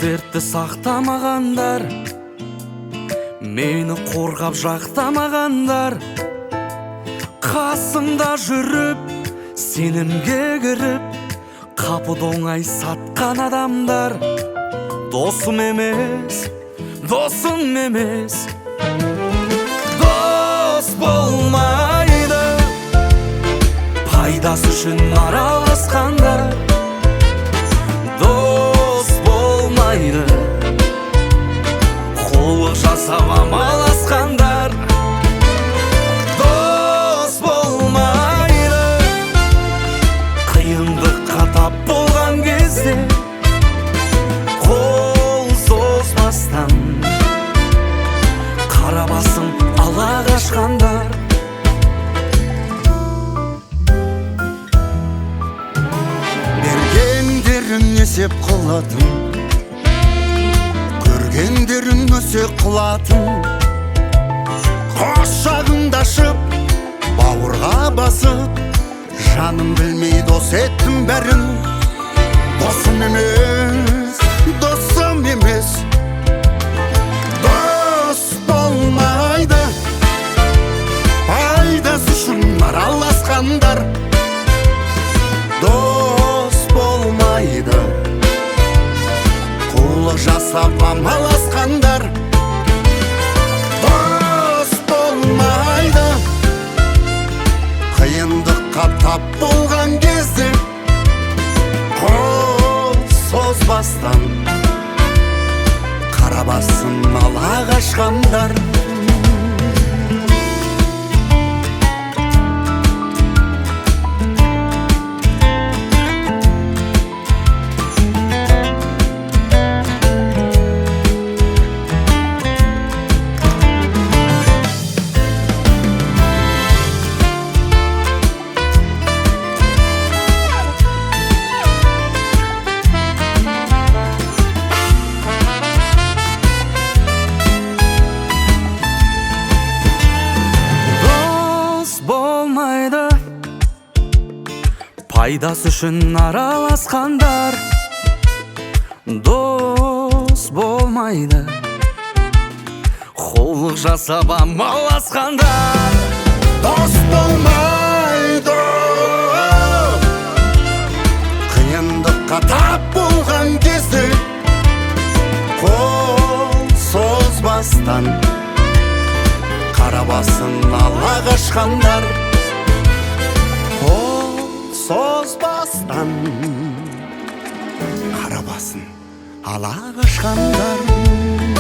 сертті сақтамағандар, мені қорғап жақтамағандар, қасымда жүріп сенімге кіріп қапыда оңай сатқан адамдар досым емес, досым емес. Дос болмайды пайдасы үшін араласқандар, дос болмайды қулық жасап амаласқандар, дос болмайды қиындыққа тап болған кезде қол созбастан қара басын ала қашқандар. Бергендерін есеп қылатын, көргендерін өсек қылатын, құшағымда ашып бауырға басып, жаным білмей дос еттім бәрін. Досым емес, досым емес. Дос болмайды пайдасы үшін араласқандар, дос болмайды қулық жасап амаласқандар, дос болмайды қиындыққа тап болған кезде қол созбастан қара басын ала қашқандар. Пайдасы үшін араласқандар, дос болмайды қулық жасап амаласқандар, Дос болмайды қиындыққа тап болған кезде қол созбастан қара басын ала қашқандар, созбастан қара басын ала қашқандар.